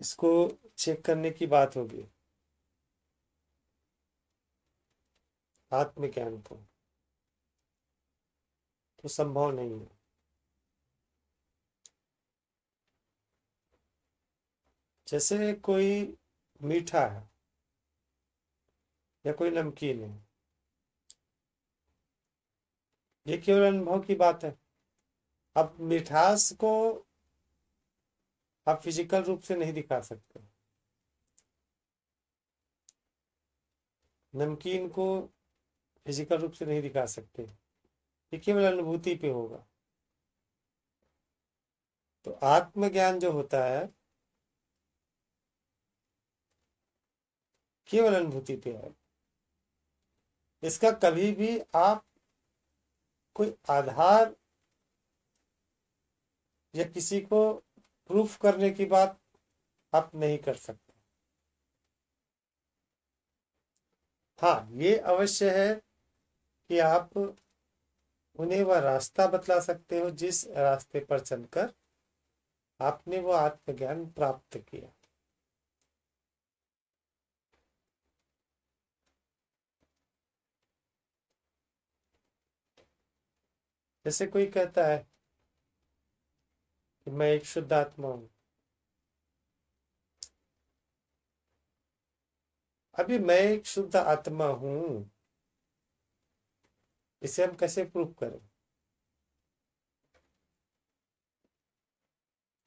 इसको चेक करने की बात होगी आत्मज्ञान को, तो संभव नहीं है। जैसे कोई मीठा है या कोई नमकीन है, ये केवल अनुभव की बात है। अब मिठास को आप फिजिकल रूप से नहीं दिखा सकते, नमकीन को फिजिकल रूप से नहीं दिखा सकते, ये केवल अनुभूति पे होगा। तो आत्मज्ञान जो होता है केवल अनुभूति पे है। इसका कभी भी आप कोई आधार या किसी को प्रूफ करने की बात आप नहीं कर सकते। हाँ, ये अवश्य है कि आप उन्हें वह रास्ता बतला सकते हो जिस रास्ते पर चलकर आपने वो आत्मज्ञान प्राप्त किया। जैसे कोई कहता है कि मैं एक शुद्ध आत्मा हूं। अभी मैं एक शुद्ध आत्मा हूं, इसे हम कैसे प्रूव करें?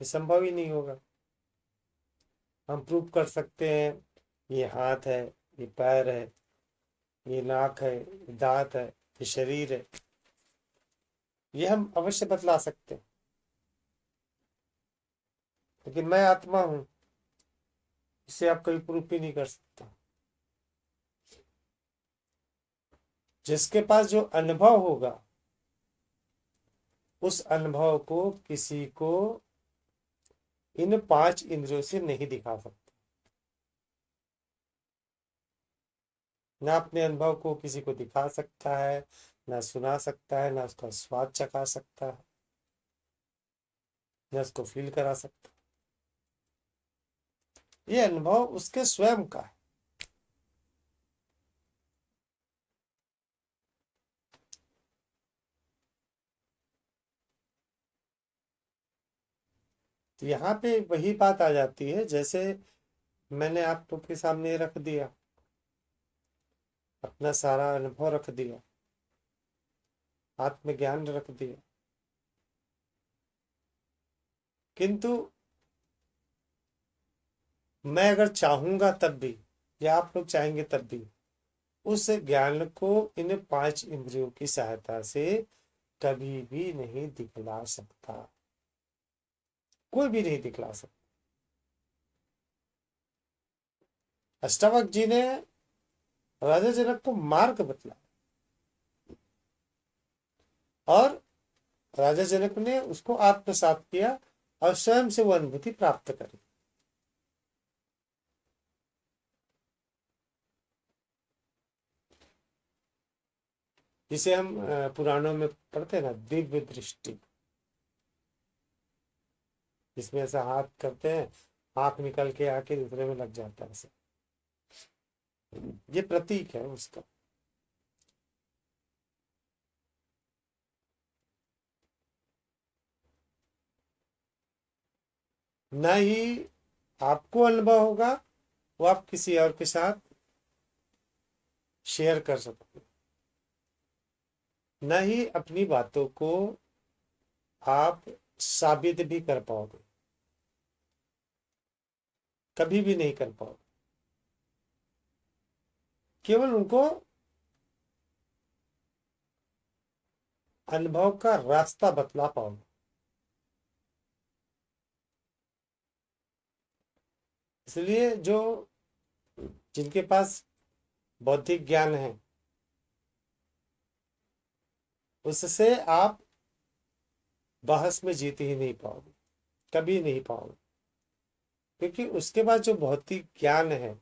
ये संभव ही नहीं होगा। हम प्रूव कर सकते हैं ये हाथ है, ये पैर है, ये नाक है, ये दांत है, ये शरीर है, ये हम अवश्य बतला सकते हैं। लेकिन मैं आत्मा हूं, इसे आप कभी प्रूफ ही नहीं कर सकते। जिसके पास जो अनुभव होगा उस अनुभव को किसी को इन 5 इंद्रियों से नहीं दिखा सकते। ना अपने अनुभव को किसी को दिखा सकता है, ना सुना सकता है, ना उसका स्वाद चखा सकता है, ना उसको फील करा सकता है। ये अनुभव उसके स्वयं का है। तो यहाँ पे वही बात आ जाती है, जैसे मैंने आप लोग के सामने रख दिया, अपना सारा अनुभव रख दिया, आत्मज्ञान रख दिया, किंतु मैं अगर चाहूंगा तब भी, या आप लोग चाहेंगे तब भी, उस ज्ञान को इन 5 इंद्रियों की सहायता से कभी भी नहीं दिखला सकता। कोई भी नहीं दिखला सकता। अष्टावक्र जी ने राजा जनक को मार्ग बतला, और राजा जनक ने उसको आत्मसात किया और स्वयं से वो अनुभूति प्राप्त करी। जिसे हम पुराणों में पढ़ते हैं ना, दिव्य दृष्टि, जिसमें ऐसा हाथ करते हैं, आंख निकल के आके दूसरे में लग जाता है ऐसे। ये प्रतीक है उसका। न ही आपको अनुभव होगा, वो आप किसी और के साथ शेयर कर सकते हो, न ही अपनी बातों को आप साबित भी कर पाओगे, कभी भी नहीं कर पाओगे। केवल उनको अनुभव का रास्ता बतला पाओगे। इसलिए जो जिनके पास बौद्धिक ज्ञान है, उससे आप बहस में जीत ही नहीं पाओगे, कभी नहीं पाओगे। क्योंकि उसके पास जो भौतिक ज्ञान है,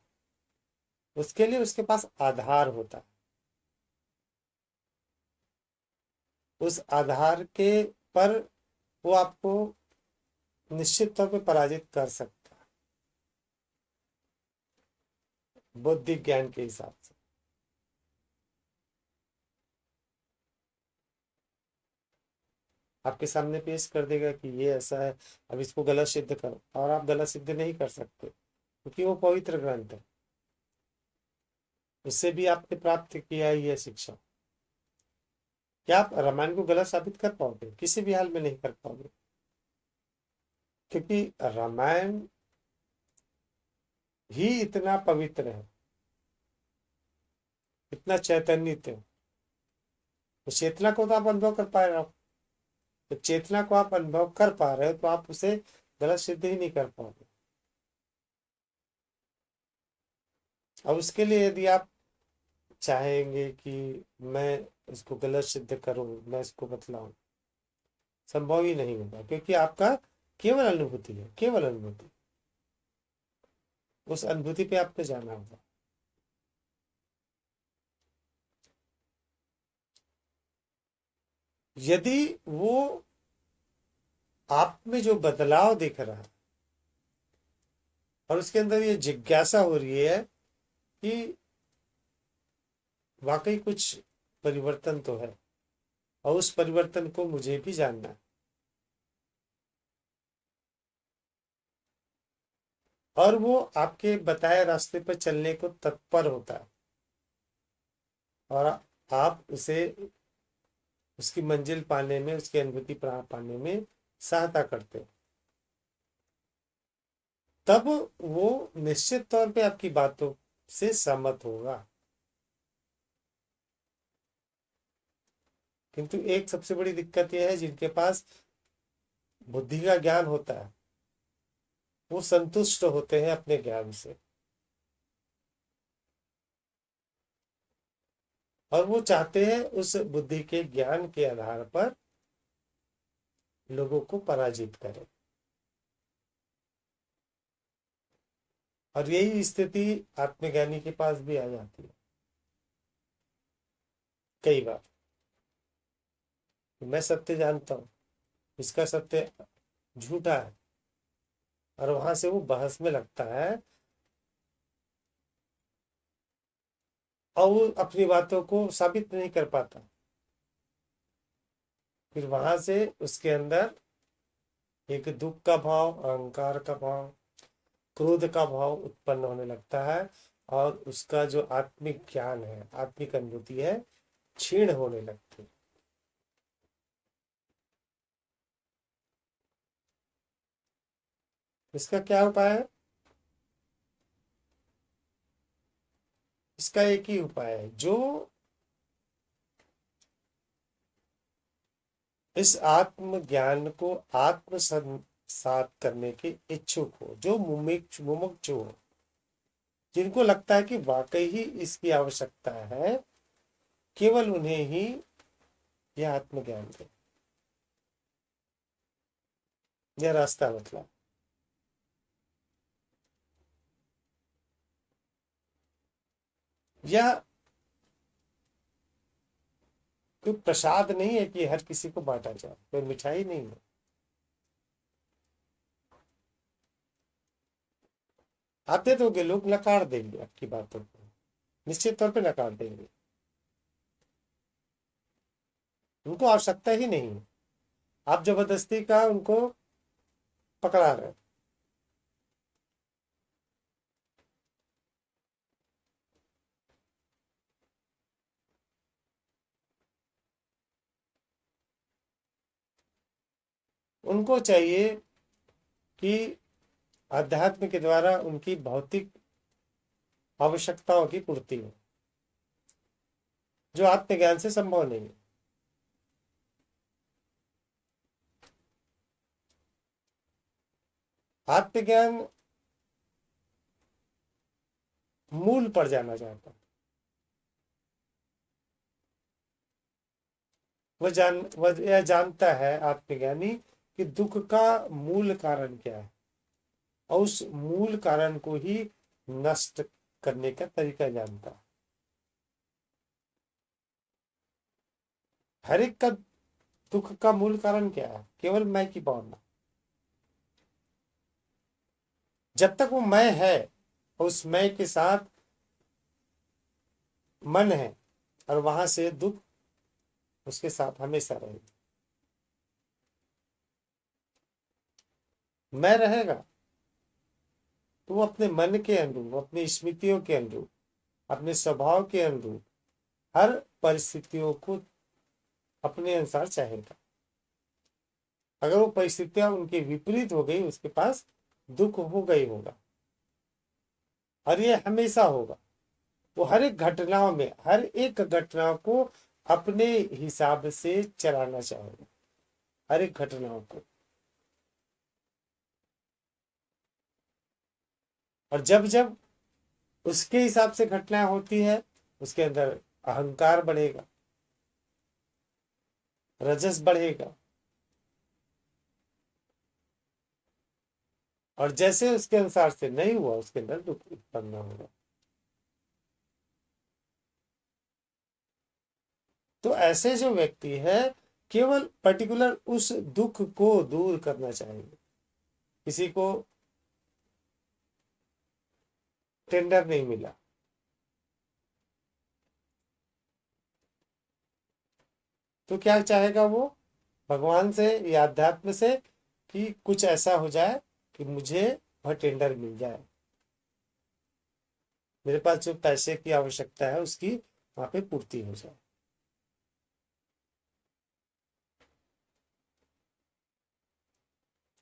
उसके लिए उसके पास आधार होता है। उस आधार के पर वो आपको निश्चित तौर पे पराजित कर सकता है। बौद्धिक ज्ञान के हिसाब से। आपके सामने पेश कर देगा कि ये ऐसा है, अब इसको गलत सिद्ध करो, और आप गलत सिद्ध नहीं कर सकते क्योंकि वो पवित्र ग्रंथ है। उससे भी आपने प्राप्त किया ही है शिक्षा। क्या आप रामायण को गलत साबित कर पाओगे? किसी भी हाल में नहीं कर पाओगे, क्योंकि रामायण ही इतना पवित्र है, इतना चैतन्यित है। तो चेतना को तो आप अनुभव कर पा रहे हो। तो चेतना को आप अनुभव कर पा रहे हो तो आप उसे गलत सिद्ध ही नहीं कर पाओगे। अब उसके लिए यदि आप चाहेंगे कि मैं इसको गलत सिद्ध करूं, मैं इसको बतलाऊं, संभव ही नहीं होगा, क्योंकि आपका केवल अनुभूति है, केवल अनुभूति। उस अनुभूति पे आपको जाना होगा। यदि वो आप में जो बदलाव दिख रहा है और उसके अंदर ये जिज्ञासा हो रही है कि वाकई कुछ परिवर्तन तो है और उस परिवर्तन को मुझे भी जानना है, और वो आपके बताए रास्ते पर चलने को तत्पर होता है, और आप उसे उसकी मंजिल पाने में, उसकी अनुभूति पाने में सहायता करते हो, तब वो निश्चित तौर पे आपकी बातों से सहमत होगा। किंतु एक सबसे बड़ी दिक्कत यह है, जिनके पास बुद्धि का ज्ञान होता है वो संतुष्ट होते हैं अपने ज्ञान से, और वो चाहते हैं उस बुद्धि के ज्ञान के आधार पर लोगों को पराजित करें। और यही स्थिति आत्मज्ञानी के पास भी आ जाती है कई बार। मैं सत्य जानता हूं, इसका सत्य झूठा है, और वहां से वो बहस में लगता है और वो अपनी बातों को साबित नहीं कर पाता। फिर वहां से उसके अंदर एक दुख का भाव, अहंकार का भाव, क्रोध का भाव उत्पन्न होने लगता है, और उसका जो आत्मिक ज्ञान है, आत्मिक अनुभूति है, क्षीण होने लगती है। इसका क्या उपाय है? इसका एक ही उपाय है, जो इस आत्म ज्ञान को आत्मसात करने के इच्छुक हो, जो मुमुक्षु हो, जिनको लगता है कि वाकई ही इसकी आवश्यकता है, केवल उन्हें ही यह आत्मज्ञान दे, यह रास्ता मतलब। यह कोई प्रसाद नहीं है कि हर किसी को बांटा जाए, कोई मिठाई नहीं है। आप दे दोगे, लोग नकार देंगे आपकी बातों को, निश्चित तौर पे नकार देंगे। उनको आवश्यकता ही नहीं है, आप जबरदस्ती का उनको पकड़ा रहे। उनको चाहिए कि अध्यात्म के द्वारा उनकी भौतिक आवश्यकताओं की पूर्ति हो, जो आत्मज्ञान से संभव नहीं है। आत्मज्ञान मूल पर जाना चाहता है। वह यह जानता है आत्मज्ञानी कि दुख का मूल कारण क्या है, और उस मूल कारण को ही नष्ट करने का तरीका जानता है। हर एक का दुख का मूल कारण क्या है? केवल मैं की भावना। जब तक वो मैं है, और उस मैं के साथ मन है और वहां से दुख उसके साथ हमेशा रहेगा। मैं रहेगा तो वो अपने मन के अनुरूप, अपनी स्मृतियों के अनुरूप, अपने स्वभाव के अनुरूप हर परिस्थितियों को अपने अनुसार चाहेगा। अगर वो परिस्थितियां उनके विपरीत हो गई, उसके पास दुख होगा ही होगा, और ये हमेशा होगा। वो हर एक घटनाओं में, हर एक घटना को अपने हिसाब से चलाना चाहेगा, हर एक घटनाओं को। और जब जब उसके हिसाब से घटनाएं होती है, उसके अंदर अहंकार बढ़ेगा, रजस बढ़ेगा, और जैसे उसके अनुसार से नहीं हुआ, उसके अंदर दुख उत्पन्न होगा। तो ऐसे जो व्यक्ति है, केवल पर्टिकुलर उस दुख को दूर करना चाहेंगे, किसी को टेंडर नहीं मिला, तो क्या चाहेगा वो? भगवान से या अध्यात्म से कि कुछ ऐसा हो जाए कि मुझे वह टेंडर मिल जाए, मेरे पास जो पैसे की आवश्यकता है उसकी वहां पे पूर्ति हो जाए।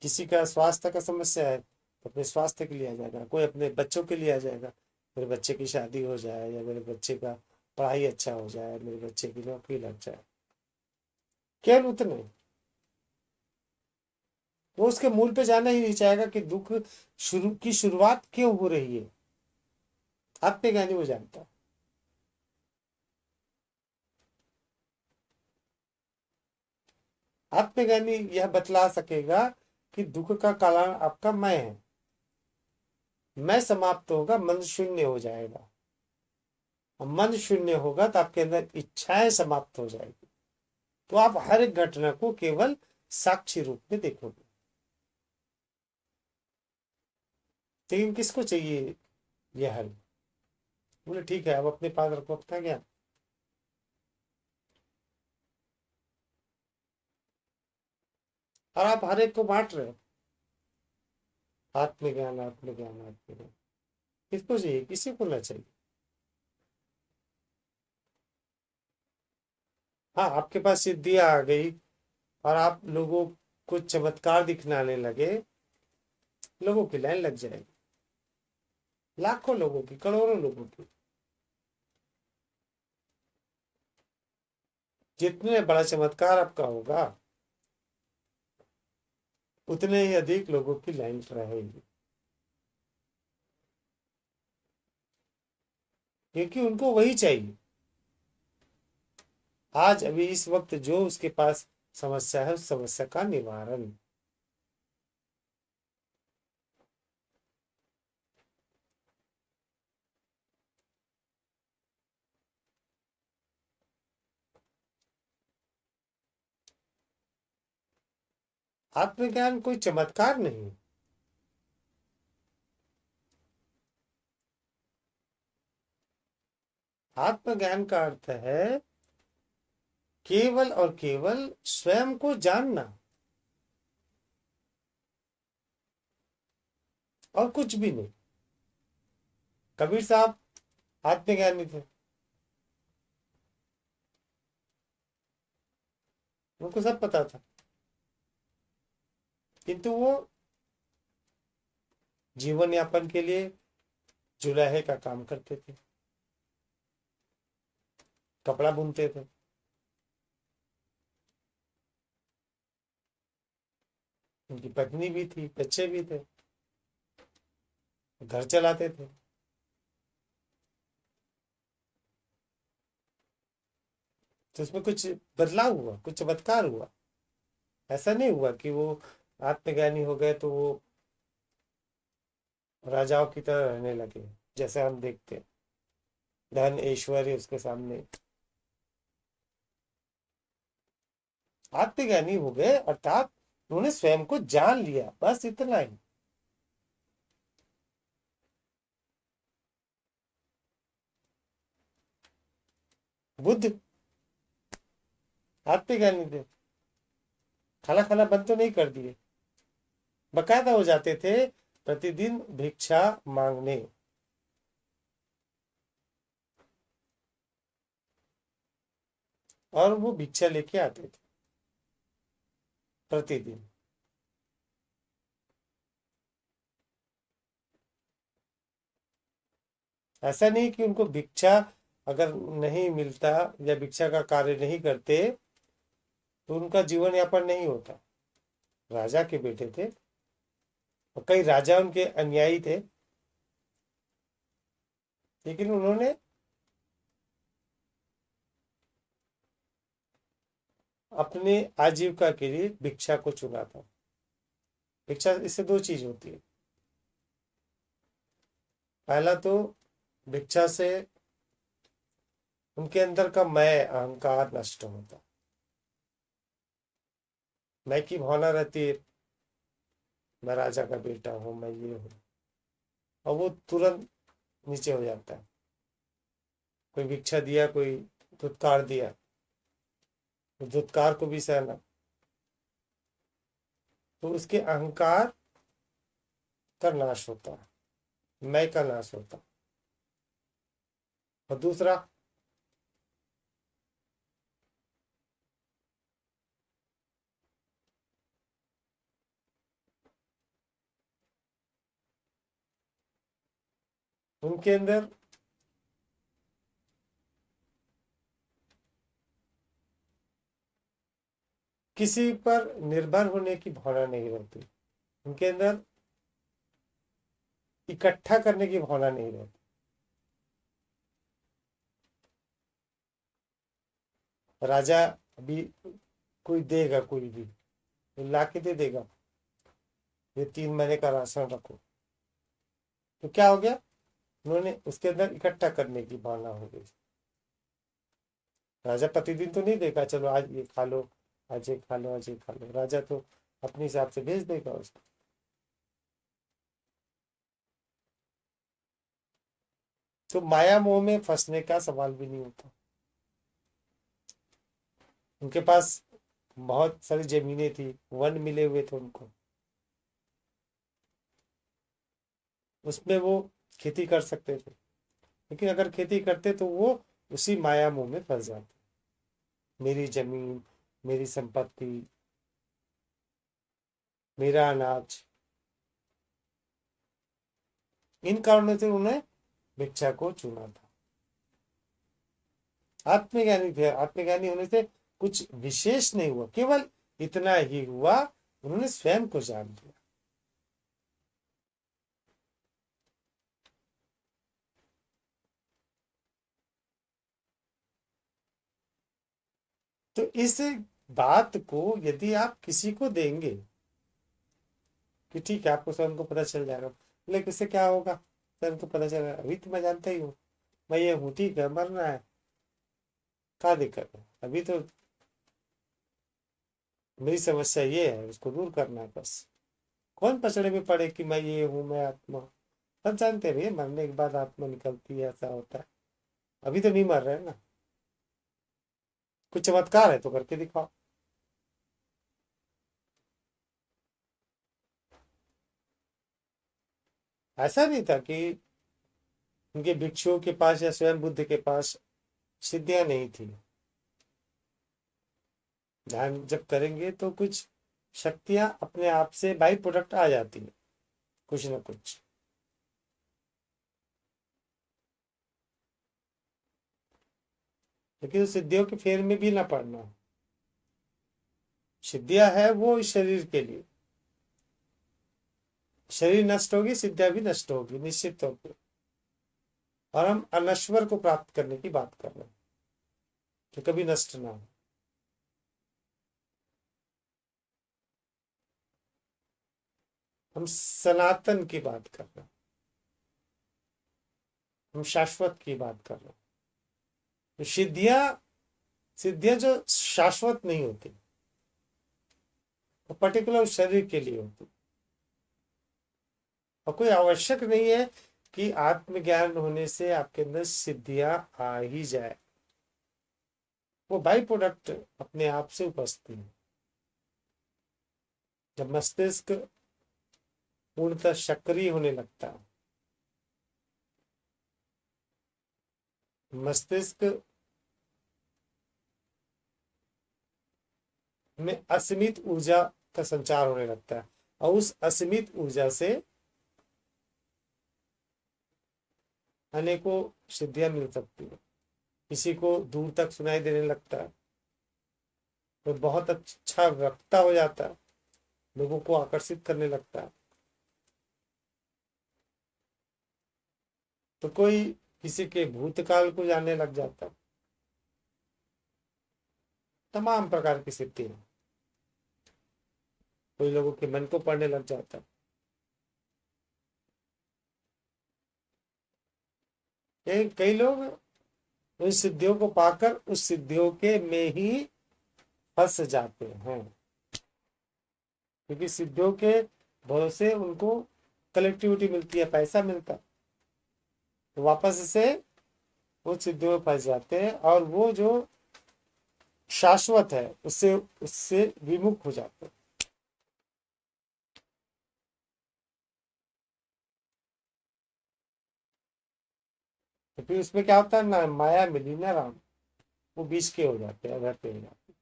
किसी का स्वास्थ्य का समस्या है तो अपने स्वास्थ्य के लिए आ जाएगा, कोई अपने बच्चों के लिए आ जाएगा, मेरे बच्चे की शादी हो जाए, या मेरे बच्चे का पढ़ाई अच्छा हो जाए, मेरे बच्चे की नौकरी लग जाए। केवल उतने, वो उसके मूल पे जाना ही नहीं चाहेगा कि दुख शुरू की शुरुआत क्यों हो रही है। आत्मज्ञानी वो जानता है। आत्मज्ञानी यह बतला सकेगा कि दुख का कारण आपका मैं है। मैं समाप्त होगा, मन शून्य हो जाएगा, और मन शून्य होगा तो आपके अंदर इच्छाएं समाप्त हो जाएगी। तो आप हर एक घटना को केवल साक्षी रूप में देखोगे। लेकिन किसको चाहिए यह हल? बोले ठीक है, अब अपने पास रखो अपना ज्ञान, और आप हर एक को बांट रहे हो। आत्मज्ञान, आत्मज्ञान, आत्मज्ञान। किसको चाहिए? किसी को ना चाहिए। हाँ, आपके पास सिद्धियां आ गई और आप लोगों को चमत्कार दिखलाने लगे, लोगों की लाइन लग जाएगी, लाखों लोगों की, करोड़ों लोगों की। जितने बड़ा चमत्कार आपका होगा, उतने ही अधिक लोगों की लाइन रहेगी, क्योंकि उनको वही चाहिए। आज अभी इस वक्त जो उसके पास समस्या है, उस समस्या का निवारण। आत्मज्ञान कोई चमत्कार नहीं। आत्मज्ञान का अर्थ है केवल और केवल स्वयं को जानना, और कुछ भी नहीं। कबीर साहब आत्मज्ञानी थे, उनको सब पता था, किंतु वो जीवन यापन के लिए जुलाहे का काम करते थे, कपड़ा बुनते थे, उनकी पत्नी भी थी, बच्चे भी थे, घर चलाते थे। तो उसमें कुछ बदलाव हुआ, कुछ चमत्कार हुआ? ऐसा नहीं हुआ कि वो आत्मज्ञानी हो गए तो वो राजाओं की तरह रहने लगे, जैसे हम देखते हैं, धन ऐश्वर्य उसके सामने। आत्मज्ञानी हो गए अर्थात उन्होंने स्वयं को जान लिया, बस इतना ही। बुद्ध आत्मज्ञानी थे, खाना खाना बंद तो नहीं कर दिए, बकायदा हो जाते थे प्रतिदिन भिक्षा मांगने। और वो भिक्षा लेके आते थे प्रतिदिन। ऐसा नहीं कि उनको भिक्षा अगर नहीं मिलता या भिक्षा का कार्य नहीं करते तो उनका जीवन यापन नहीं होता। राजा के बेटे थे और कई राजा उनके अनुयायी थे, लेकिन उन्होंने अपने आजीविका के लिए भिक्षा को चुना था। भिक्षा, इससे दो चीज होती है। पहला तो भिक्षा से उनके अंदर का मैं अहंकार नष्ट होता, मैं की भावना रहती है, मैं राजा का बेटा हूं, मैं ये हूं, और वो तुरंत नीचे हो जाता है। कोई भिक्षा दिया, कोई धुतकार दिया, तो धुतकार को भी सहना, तो उसके अहंकार का नाश होता है, मैं का नाश होता है। और दूसरा, उनके अंदर किसी पर निर्भर होने की भावना नहीं रहती, उनके अंदर इकट्ठा करने की भावना नहीं रहती। राजा अभी कोई देगा, कोई भी ला के दे देगा, ये 3 महीने का राशन रखो, तो क्या हो गया, उन्होंने उसके अंदर इकट्ठा करने की भावना हो गई। राजा प्रतिदिन तो नहीं देगा, चलो आज ये खा लो, आज ये खा लो, आज ये खा लो। राजा तो अपने हिसाब से भेज देगा उसको। तो माया मोह में फंसने का सवाल भी नहीं होता। उनके पास बहुत सारी जमीनें थी, वन मिले हुए थे उनको, उसमें वो खेती कर सकते थे, लेकिन अगर खेती करते तो वो उसी माया मोह में फंस जाते। मेरी जमीन, मेरी संपत्ति, मेरा अनाज, इन कारणों से उन्हें भिक्षा को चुना था। आत्मज्ञानी थे, आत्मज्ञानी होने से कुछ विशेष नहीं हुआ, केवल इतना ही हुआ, उन्होंने स्वयं को जान लिया। तो इस बात को यदि आप किसी को देंगे कि ठीक है आपको स्वयं को पता चल जाएगा, लेकिन इससे क्या होगा, स्वयं को पता चल अभी तो मैं जानता ही हूँ, मैं ये हूँ, ठीक है, मरना है, क्या दिक्कत है, अभी तो मेरी समस्या ये है, उसको दूर करना है बस। कौन पचड़े में पड़े कि मैं ये हूँ, मैं आत्मा हूँ। सब जानते हैं भैया, मरने के बाद आत्मा निकलती है, ऐसा होता है। अभी तो नहीं मर रहे हैं ना, कुछ चमत्कार है तो करके दिखाओ। ऐसा नहीं था कि उनके भिक्षुओं के पास या स्वयं बुद्ध के पास सिद्धियां नहीं थी। ध्यान जब करेंगे तो कुछ शक्तियां अपने आप से बाई प्रोडक्ट आ जाती है, कुछ ना कुछ। लेकिन उस सिद्धियों के फेर में भी ना पड़ना। सिद्धियां है वो इस शरीर के लिए, शरीर नष्ट होगी, सिद्धियां भी नष्ट होगी निश्चित होगी। और हम अनश्वर को प्राप्त करने की बात कर रहे हैं, जो कभी नष्ट ना हो। हम सनातन की बात कर रहे हैं, हम शाश्वत की बात कर रहे हैं। तो सिद्धियां, सिद्धियां जो शाश्वत नहीं होती, वो पर्टिकुलर शरीर के लिए होती। और कोई आवश्यक नहीं है कि आत्मज्ञान होने से आपके अंदर सिद्धियां आ ही जाए। वो बाई प्रोडक्ट अपने आप से उपजती है। जब मस्तिष्क पूर्णतः सक्रिय होने लगता है, मस्तिष्क में असीमित ऊर्जा का संचार होने लगता है, और उस असीमित ऊर्जा से अनेकों सिद्धियां मिल सकती है। किसी को दूर तक सुनाई देने लगता है, वो बहुत अच्छा वक्ता हो जाता है, लोगों को आकर्षित करने लगता है। तो कोई किसी के भूतकाल को जानने लग जाता है। तमाम प्रकार की सिद्धि है। कोई लोगों के मन को पढ़ने लग जाता है। कई लोग उन सिद्धियों को पाकर उस सिद्धियों के में ही फंस जाते हैं, क्योंकि सिद्धियों के भरोसे उनको कलेक्टिविटी मिलती है, पैसा मिलता है, तो वापस से वो सिद्धियों में फंस जाते हैं, और वो जो शाश्वत है उससे उससे विमुख हो जाते हैं। तो फिर उसमें क्या होता है ना, माया मिली ना राम, वो बीच के हो जाते हैं, अधर पे हो जाते हैं।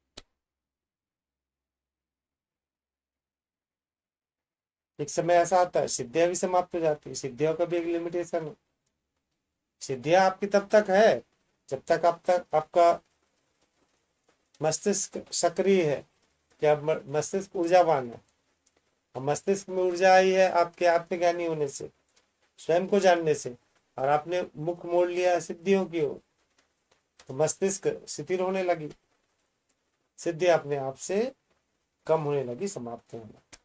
एक समय ऐसा आता है सिद्धियां भी समाप्त हो जाती है। सिद्धियों का भी एक लिमिटेशन है। सिद्धियां आपकी तब तक है जब तक आपका मस्तिष्क सक्रिय है, क्या मस्तिष्क ऊर्जावान है। और मस्तिष्क में ऊर्जा आई है आपके आत्मज्ञानी होने से, स्वयं को जानने से, और आपने मुख मोड़ लिया सिद्धियों की ओर, तो मस्तिष्क शिथिल होने लगी, सिद्धि अपने आप से कम होने लगी, समाप्त होने लगी।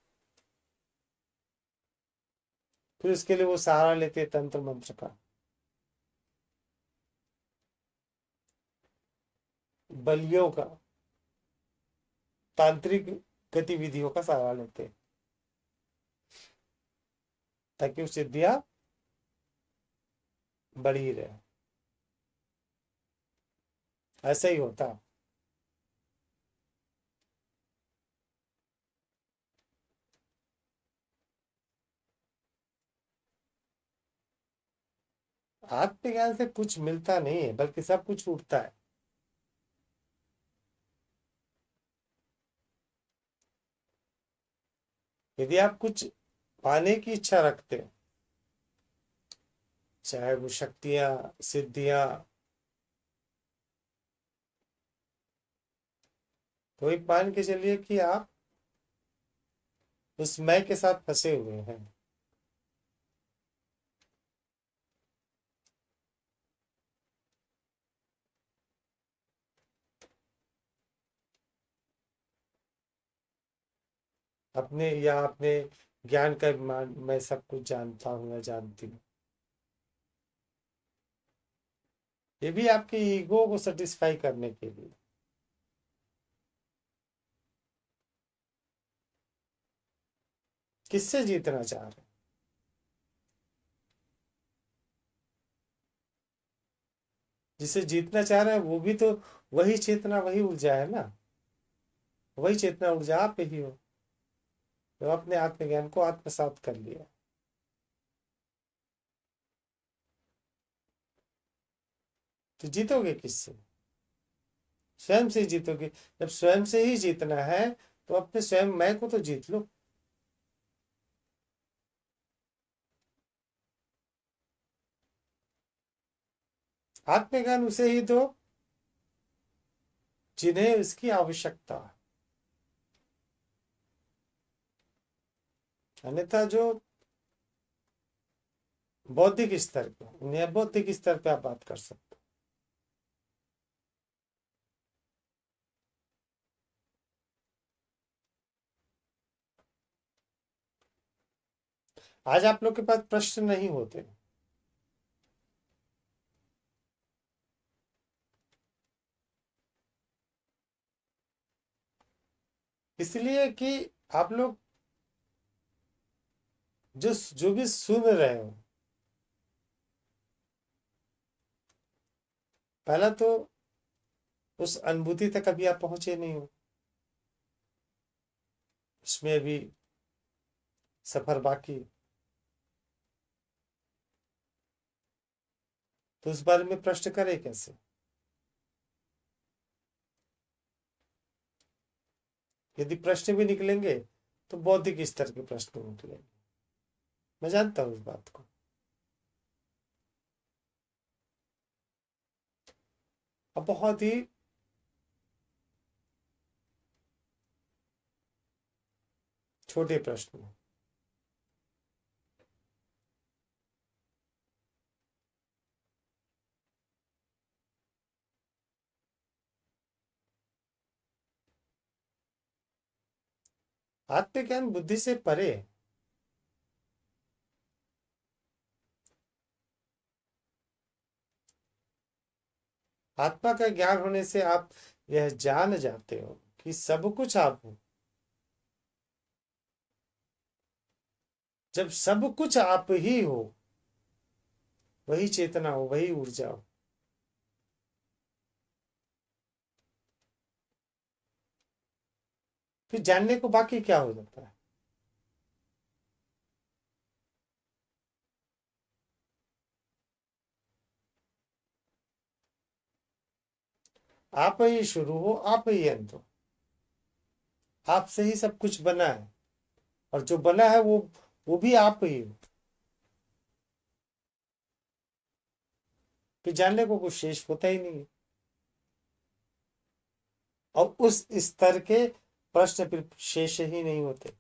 फिर उसके लिए वो सहारा लेते तंत्र मंत्र का, बलियों का, तांत्रिक गतिविधियों का सहारा लेते, ताकि वो सिद्धियां बढ़ी रहे। ऐसा ही होता है। आत्मज्ञान से कुछ मिलता नहीं है, बल्कि सब कुछ उठता है। यदि आप कुछ पाने की इच्छा रखते हैं, चाहे वो शक्तियां, सिद्धियां, तो एक मान के चलिए कि आप उस मैं के साथ फंसे हुए हैं। अपने या अपने ज्ञान का अभिमान, मैं सब कुछ जानता हूँ या जानती हूँ, ये भी आपके ईगो को सेटिस्फाई करने के लिए। किससे जीतना चाह रहे हैं? जिसे जीतना चाह रहे हैं वो भी तो वही चेतना, वही ऊर्जा है ना। वही चेतना ऊर्जा आप ही हो, तो अपने आत्मज्ञान को आत्मसात कर लिया। तो जीतोगे किससे? स्वयं से ही जीतोगे। जब स्वयं से ही जीतना है, तो अपने स्वयं मैं को तो जीत लो। आत्मज्ञान उसे ही दो जिन्हें उसकी आवश्यकता है। अन्यथा जो बौद्धिक स्तर पे, उन्हें बौद्धिक स्तर पे आप बात कर सकते हो। आज आप लोग के पास प्रश्न नहीं होते, इसलिए कि आप लोग जो जो भी सुन रहे हो, पहला तो उस अनुभूति तक अभी आप पहुंचे नहीं हो, उसमें अभी सफर बाकी है। तो उस बारे में प्रश्न करें कैसे? यदि प्रश्न भी निकलेंगे तो बौद्धिक स्तर के प्रश्न निकलेंगे, मैं जानता हूं इस बात को। अब बहुत ही छोटे प्रश्न हैं। आत्मज्ञान बुद्धि से परे है। आत्मा का ज्ञान होने से आप यह जान जाते हो कि सब कुछ आप हो। जब सब कुछ आप ही हो, वही चेतना हो, वही ऊर्जा हो, फिर जानने को बाकी क्या हो जाता है? आप ही शुरू हो, आप ही अंत हो। आपसे ही सब कुछ बना है, और जो बना है वो भी आप ही हो। फिर जानने को कुछ शेष होता ही नहीं है। और उस स्तर के प्रश्न फिर शेष ही नहीं होते।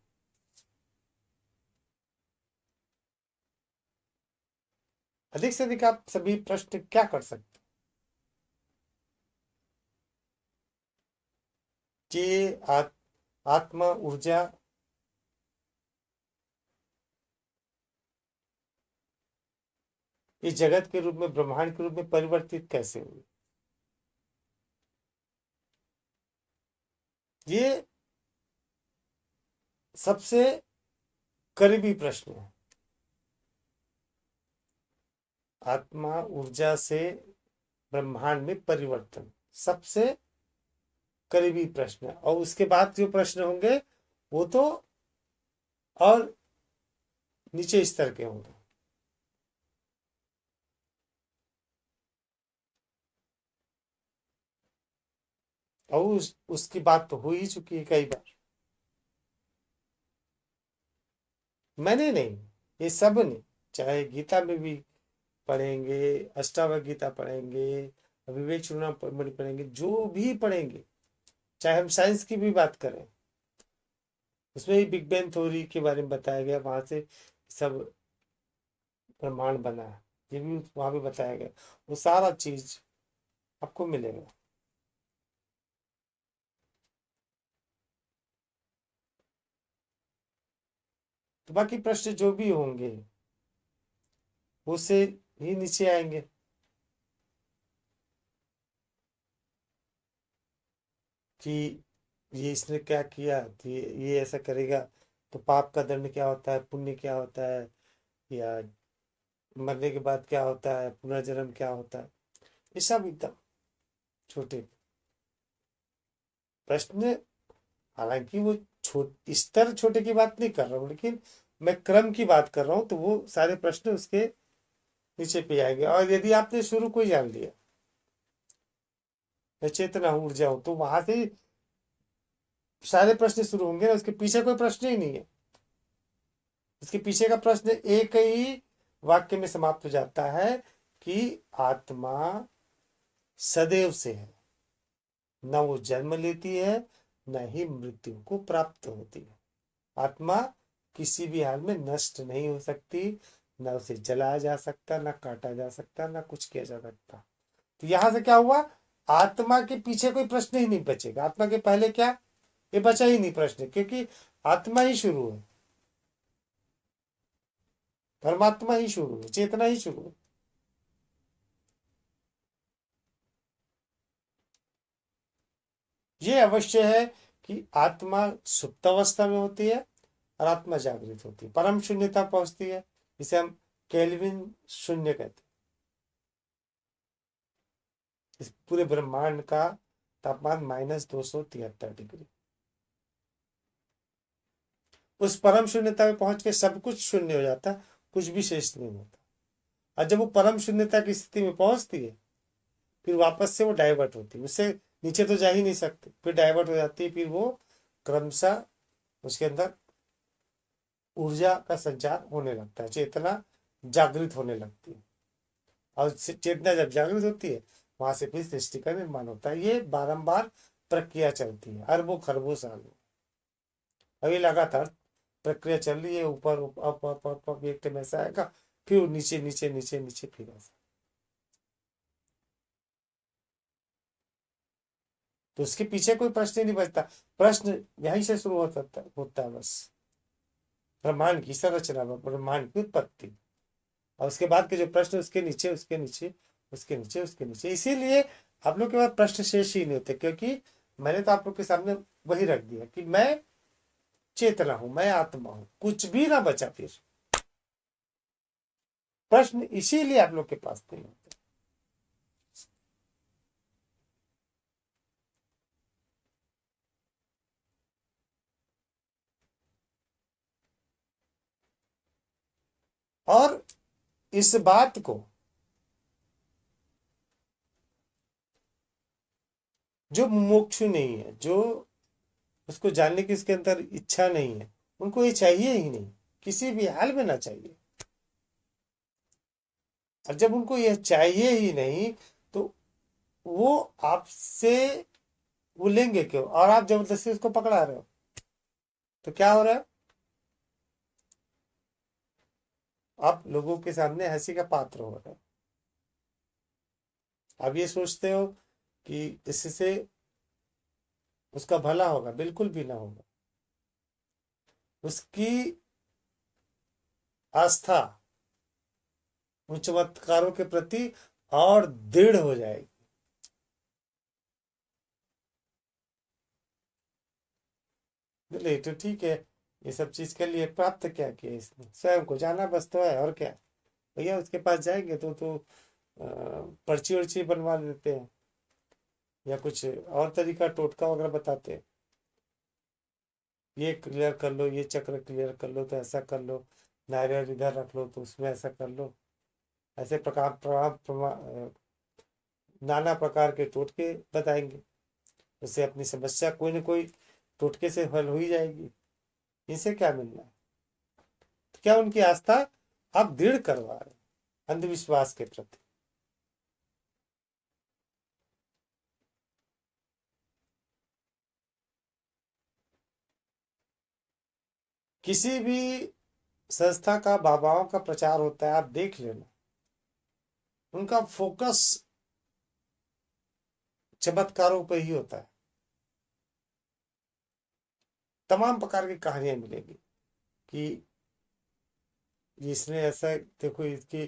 अधिक से अधिक आप सभी प्रश्न क्या कर सकते? कि आत्मा ऊर्जा इस जगत के रूप में, ब्रह्मांड के रूप में परिवर्तित कैसे हुई? ये सबसे करीबी प्रश्न है। आत्मा ऊर्जा से ब्रह्मांड में परिवर्तन सबसे करीबी प्रश्न है, और उसके बाद जो प्रश्न होंगे वो तो और नीचे स्तर के होंगे। और उसकी बात तो हो ही चुकी है कई बार। मैंने नहीं, ये सब ने, चाहे गीता में भी पढ़ेंगे, अष्टावक्र गीता पढ़ेंगे, विवेक चूड़ामणि पढ़ेंगे, जो भी पढ़ेंगे, चाहे हम साइंस की भी बात करें, उसमें ही बिग बैंग थ्योरी के बारे में बताया गया, वहां से सब ब्रह्मांड बना है, ये भी वहां भी बताया गया। वो सारा चीज आपको मिलेगा। तो बाकी प्रश्न जो भी होंगे उससे ही नीचे आएंगे। कि ये इसने क्या किया, तो ये ऐसा करेगा तो पाप का दंड क्या होता है, पुण्य क्या होता है, या मरने के बाद क्या होता है, पुनर्जन्म क्या होता है। ये सब एकदम छोटे प्रश्न। हालांकि वो स्तर छोटे की बात नहीं कर रहा हूँ, लेकिन मैं क्रम की बात कर रहा हूँ, तो वो सारे प्रश्न उसके नीचे पे आएंगे। और यदि आपने शुरू को ही जान लिया, मैं चेतना हूँ, ऊर्जा हूँ, तो वहां से सारे प्रश्न शुरू होंगे ना। उसके पीछे कोई प्रश्न ही नहीं है। इसके पीछे का प्रश्न एक ही वाक्य में समाप्त हो जाता है कि आत्मा सदैव से है, न वो जन्म लेती है, न ही मृत्यु को प्राप्त होती है। आत्मा किसी भी हाल में नष्ट नहीं हो सकती, न उसे जलाया जा सकता, न काटा जा सकता, न कुछ किया जा सकता। तो यहां से क्या हुआ? आत्मा के पीछे कोई प्रश्न ही नहीं बचेगा। आत्मा के पहले क्या, ये बचा ही नहीं प्रश्न, क्योंकि आत्मा ही शुरू है, परमात्मा ही शुरू है, चेतना ही शुरू है। ये अवश्य है कि आत्मा सुप्त अवस्था में होती है और आत्मा जागृत होती है, परम शून्यता पहुंचती है, इसे हम केल्विन शून्य कहते हैं। इस पूरे ब्रह्मांड का तापमान -273 डिग्री। उस परम शून्यता में पहुंच के सब कुछ शून्य हो जाता है, कुछ भी शेष नहीं होता। और जब वो परम शून्यता की स्थिति में पहुंचती है, फिर वापस से वो डाइवर्ट होती है, उससे नीचे तो जा ही नहीं सकती, फिर डाइवर्ट हो जाती है, फिर वो क्रमशः उसके अंदर ऊर्जा का संचार होने लगता है, चेतना जागृत होने लगती है। और चेतना जब जागृत होती है, वहां से फिर सृष्टि का निर्माण होता है। ये बारंबार प्रक्रिया चलती है, अरबों खरबों सालों। अभी लगातार प्रक्रिया चल रही है, ऊपर अप अप अप अप, एक टाइम ऐसा आएगा, फिर नीचे नीचे नीचे नीचे, फिर ऐसा। तो उसके पीछे कोई प्रश्न ही नहीं बचता। प्रश्न यहीं से शुरू होता है बस। ब्रह्मांड की संरचना, ब्रह्मांड की उत्पत्ति, और उसके बाद के जो प्रश्न, उसके नीचे उसके नीचे उसके नीचे उसके नीचे। इसीलिए आप लोग के पास प्रश्न शेष ही नहीं होते, क्योंकि मैंने तो आप लोग के सामने वही रख दिया कि मैं चेतना हूं, मैं आत्मा हूं, कुछ भी ना बचा फिर। प्रश्न इसीलिए आप लोग के पास नहीं होते। और इस बात को जो मुमुक्षु नहीं है, जो उसको जानने की इसके अंदर इच्छा नहीं है, उनको ये चाहिए ही नहीं, किसी भी हाल में ना चाहिए। और जब उनको यह चाहिए ही नहीं, तो वो आपसे वो लेंगे क्यों? और आप जबरदस्ती उसको पकड़ा रहे हो, तो क्या हो रहा है? आप लोगों के सामने हंसी का पात्र हो रहे हो। आप ये सोचते हो कि इससे उसका भला होगा, बिल्कुल भी ना होगा। उसकी आस्था उन चमत्कारों के प्रति और दृढ़ हो जाएगी। बोले तो ठीक है, ये सब चीज के लिए प्राप्त क्या किया इसने? स्वयं को जाना बस तो है, और क्या। भैया उसके पास जाएंगे तो पर्ची वर्ची बनवा देते हैं, या कुछ और तरीका टोटका वगैरह बताते हैं। ये क्लियर कर लो, ये चक्र क्लियर कर लो तो ऐसा कर लो, नारियल इधर रख लो तो उसमें ऐसा कर लो। ऐसे नाना प्रकार के टोटके बताएंगे, उससे अपनी समस्या कोई ना कोई टोटके से हल हो ही जाएगी। इनसे क्या मिलना है? तो क्या उनकी आस्था आप दृढ़ करवा रहे हैं अंधविश्वास के प्रति? किसी भी संस्था का, बाबाओं का प्रचार होता है, आप देख लेना, उनका फोकस चमत्कारों पर ही होता है। तमाम प्रकार की कहानियां मिलेगी कि इसने ऐसा, देखो इसकी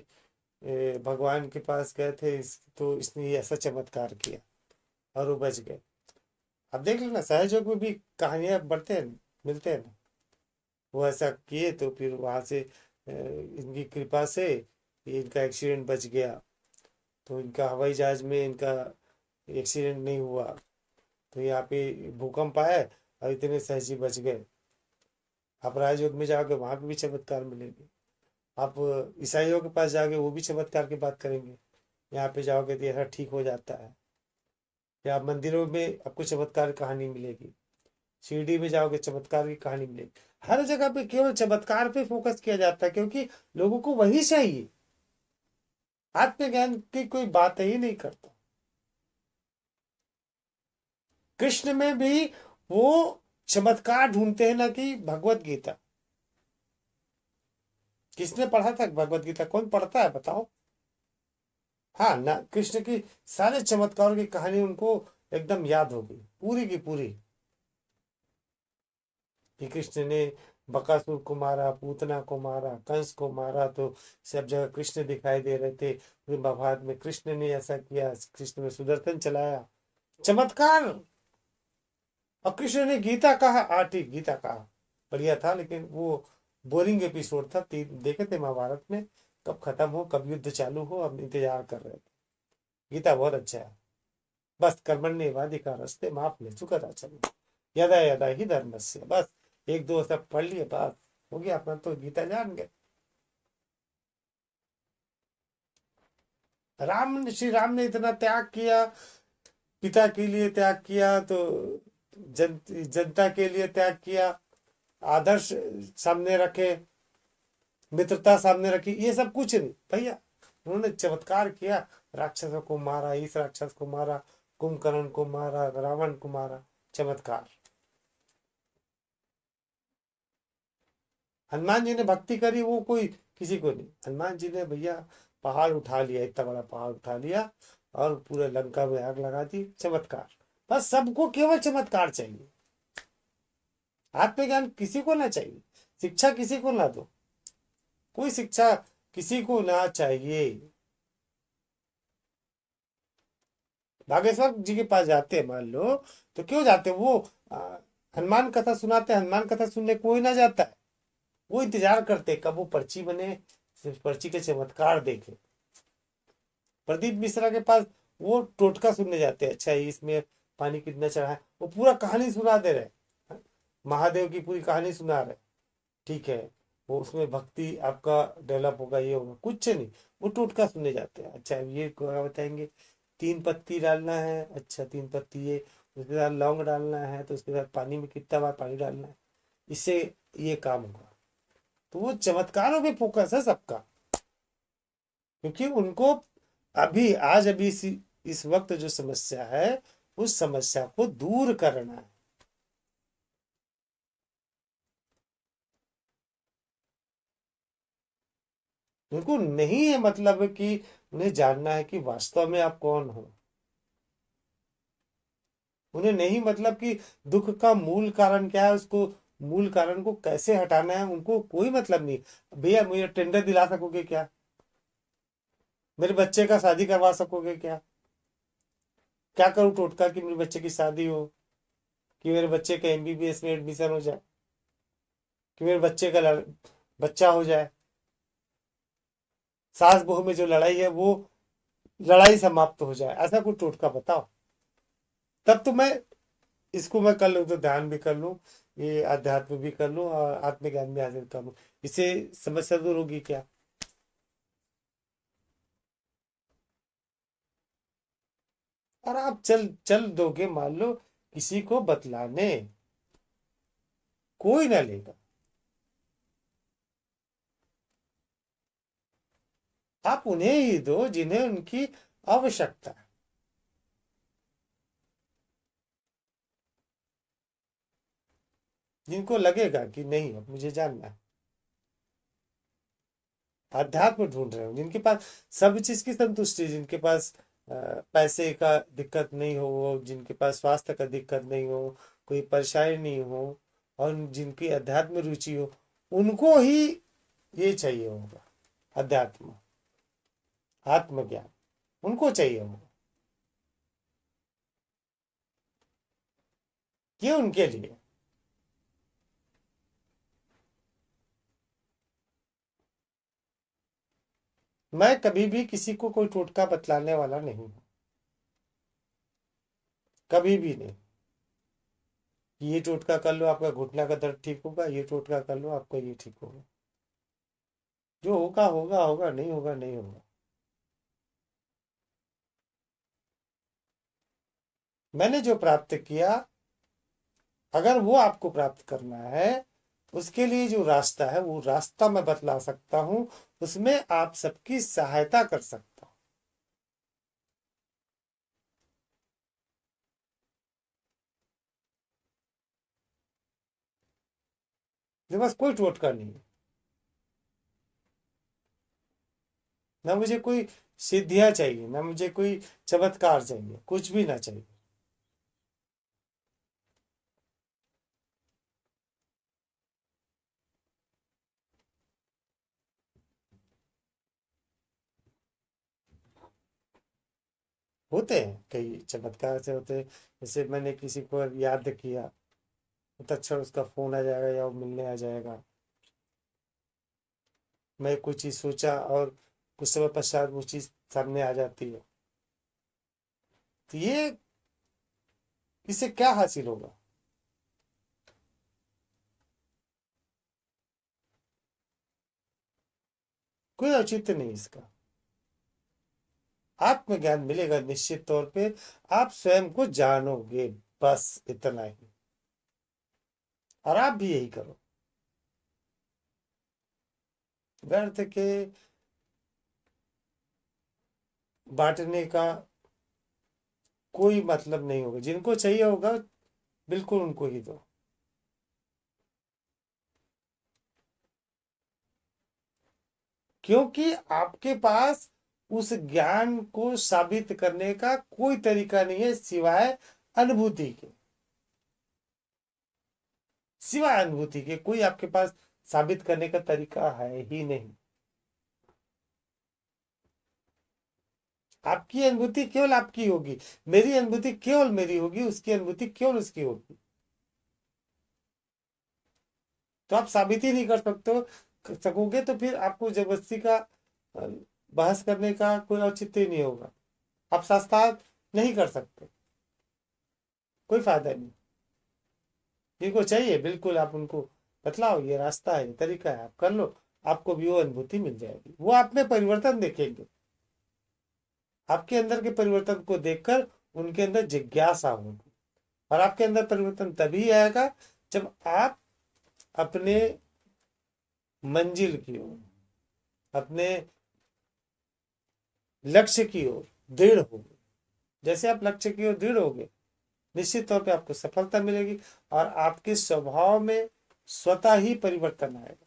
भगवान के पास गए थे तो इसने ये ऐसा चमत्कार किया और वो बच गए। अब देख लेना, सहयोग में भी कहानियां बढ़ते हैं, मिलते हैं ना। वो ऐसा किए तो फिर वहां से इनकी कृपा से ये इनका एक्सीडेंट बच गया, तो इनका हवाई जहाज में इनका एक्सीडेंट नहीं हुआ, तो यहाँ पे भूकंप आया और इतने सहजी बच गए। आप राजयोग में जाओगे, वहां पे भी चमत्कार मिलेंगे। आप ईसाइयों के पास जाओगे, वो भी चमत्कार की बात करेंगे। यहाँ पे जाओगे तो ऐसा ठीक हो जाता है। या मंदिरों में आपको चमत्कार की कहानी मिलेगी, शिरडी में जाओगे चमत्कार की कहानी मिलेगी। हर जगह पे केवल चमत्कार पे फोकस किया जाता है, क्योंकि लोगों को वही चाहिए। आत्मज्ञान की कोई बात ही नहीं करता। कृष्ण में भी वो चमत्कार ढूंढते हैं ना, कि भगवत गीता। किसने पढ़ा था भगवत गीता? कौन पढ़ता है बताओ? हाँ ना, कृष्ण की सारे चमत्कारों की कहानी उनको एकदम याद होगी, पूरी की पूरी। कि कृष्ण ने बकासुर को मारा, पूतना को मारा, कंस को मारा, तो सब जगह कृष्ण दिखाई दे रहे थे। फिर महाभारत में कृष्ण ने ऐसा किया, कृष्ण ने सुदर्शन चलाया, चमत्कार। और कृष्ण ने गीता कहा, ठीक गीता कहा, बढ़िया था, लेकिन वो बोरिंग एपिसोड था। तीन देखे थे महाभारत में, कब खत्म हो, कब युद्ध चालू हो, अब इंतजार कर रहे थे। गीता बहुत अच्छा है। बस कर्मण्येवाधिकारस्ते मा फलेषु कदाचन यदा यदा ही धर्मस्य। बस एक दो सब पढ़ लिए, बस हो गया, अपना तो गीता जान गए। श्री राम ने इतना त्याग किया, पिता के लिए त्याग किया, तो जनता के लिए त्याग किया, आदर्श सामने रखे, मित्रता सामने रखी, ये सब कुछ नहीं भैया। उन्होंने चमत्कार किया, राक्षसों को मारा, इस राक्षस को मारा, कुंभकर्ण को मारा, रावण को मारा, चमत्कार। हनुमान जी ने भक्ति करी, वो कोई किसी को नहीं। हनुमान जी ने भैया पहाड़ उठा लिया, इतना बड़ा पहाड़ उठा लिया और पूरे लंका में आग लगा दी, चमत्कार। बस सबको केवल चमत्कार चाहिए, आत्मज्ञान किसी को ना चाहिए, शिक्षा किसी को ना दो, कोई शिक्षा किसी को ना चाहिए। बागेश्वर जी के पास जाते हैं मान लो, तो क्यों जाते हैं वो? हनुमान कथा सुनाते हैं, हनुमान कथा सुनने कोई ना जाता है, वो इंतजार करते हैं कब वो पर्ची बने, सिर्फ पर्ची के चमत्कार देखे। प्रदीप मिश्रा के पास वो टोटका सुनने जाते हैं, अच्छा इसमें पानी कितना चढ़ा है, वो पूरा कहानी सुना दे रहे, महादेव की पूरी कहानी सुना रहे, ठीक है, वो उसमें भक्ति आपका डेवलप होगा, ये होगा, कुछ नहीं, वो टोटका सुनने जाते हैं। अच्छा ये क्या बताएंगे, 3 पत्ती डालना है, अच्छा 3 पत्ती ये, उसके साथ लौंग डालना है, तो उसके साथ पानी में कितना बार पानी डालना है, इससे ये काम होगा। तो वो चमत्कारों पे फोकस है सबका, क्योंकि उनको अभी आज अभी इस वक्त जो समस्या है, उस समस्या को दूर करना है। उनको नहीं है मतलब कि उन्हें जानना है कि वास्तव में आप कौन हो। उन्हें नहीं मतलब कि दुख का मूल कारण क्या है, उसको मूल कारण को कैसे हटाना है, उनको कोई मतलब नहीं। भैया मुझे टेंडर दिला सकोगे क्या? मेरे बच्चे का शादी करवा सकोगे क्या? क्या करूं टोटका कि मेरे बच्चे की शादी हो, कि मेरे बच्चे का एमबीबीएस में एडमिशन हो जाए, कि मेरे बच्चे का बच्चा हो जाए, सास बहू में जो लड़ाई है वो लड़ाई समाप्त हो जाए, ऐसा कोई टोटका बताओ, तब तो मैं इसको मैं कर लूँ, तो ध्यान भी कर लूँ, ये अध्यात्म भी कर लूँ और आत्मज्ञान भी हासिल कर लूँ, इससे समस्या दूर होगी क्या? और आप चल चल दोगे मान लो किसी को बतलाने, कोई ना लेगा। आप उन्हें ही दो जिन्हें उनकी आवश्यकता है। जिनको लगेगा कि नहीं अब मुझे जानना है, अध्यात्म ढूंढ रहे हो, जिनके पास सब चीज की संतुष्टि, जिनके पास पैसे का दिक्कत नहीं हो, जिनके पास स्वास्थ्य का दिक्कत नहीं हो, कोई परेशानी नहीं हो, और जिनकी अध्यात्म रुचि हो, उनको ही ये चाहिए होगा, अध्यात्म, आत्मज्ञान, उनको चाहिए होगा। ये उनके लिए। मैं कभी भी किसी को कोई टोटका बतलाने वाला नहीं हूं, कभी भी नहीं, कि ये टोटका कर लो आपका घुटना का दर्द ठीक होगा, ये टोटका कर लो आपका ये ठीक होगा। जो होगा होगा होगा, नहीं होगा नहीं होगा। मैंने जो प्राप्त किया, अगर वो आपको प्राप्त करना है, उसके लिए जो रास्ता है वो रास्ता मैं बतला सकता हूँ, उसमें आप सबकी सहायता कर सकता हूँ। मेरे पास कोई टोटका नहीं है, ना मुझे कोई सिद्धियां चाहिए, ना मुझे कोई चमत्कार चाहिए, कुछ भी ना चाहिए। होते हैं कई चमत्कार से होते हैं, जैसे मैंने किसी को याद किया, तो अच्छा उसका फोन आ जाएगा या वो मिलने आ जाएगा। मैं कोई चीज सोचा और कुछ समय पश्चात वो चीज सामने आ जाती है। तो ये इससे क्या हासिल होगा? कोई औचित्य नहीं इसका। आत्मज्ञान मिलेगा निश्चित तौर पे, आप स्वयं को जानोगे, बस इतना ही। और आप भी यही करो। व्यर्थ के बांटने का कोई मतलब नहीं होगा। जिनको चाहिए होगा बिल्कुल उनको ही दो। क्योंकि आपके पास उस ज्ञान को साबित करने का कोई तरीका नहीं है सिवाय अनुभूति के। सिवाय अनुभूति के कोई आपके पास साबित करने का तरीका है ही नहीं। आपकी अनुभूति केवल आपकी होगी, मेरी अनुभूति केवल मेरी होगी, उसकी अनुभूति केवल उसकी होगी। तो आप साबित ही नहीं कर सकते हो, कर सकोगे तो फिर आपको जबरदस्ती का अ, बहस करने का कोई औचित्य ही नहीं होगा। आप शास्त्रार्थ नहीं कर सकते, कोई फायदा नहीं। जिनको चाहिए बिल्कुल आप उनको बतलाओ, ये रास्ता है, ये तरीका है, आप कर लो, आपको भी वो अनुभूति मिल जाएगी। वो आप में परिवर्तन देखेंगे, आपके अंदर के परिवर्तन को देखकर उनके अंदर जिज्ञासा होगी। और आपके अंदर परिवर्तन तभी आएगा जब आप अपने मंजिल की ओर, अपने लक्ष्य की ओर दृढ़ होगे। जैसे आप लक्ष्य की ओर दृढ़ होगे, निश्चित तौर पे आपको सफलता मिलेगी और आपके स्वभाव में स्वतः ही परिवर्तन आएगा।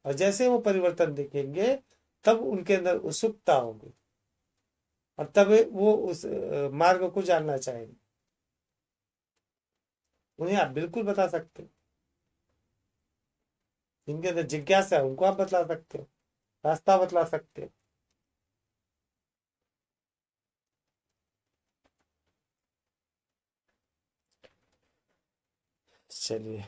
और जैसे वो परिवर्तन देखेंगे तब उनके अंदर उत्सुकता होगी और तब वो उस मार्ग को जानना चाहेंगे। उन्हें आप बिल्कुल बता सकते हो, जिनके अंदर जिज्ञासा है उनको आप बतला सकते हो, रास्ता बतला सकते हो। चलिए।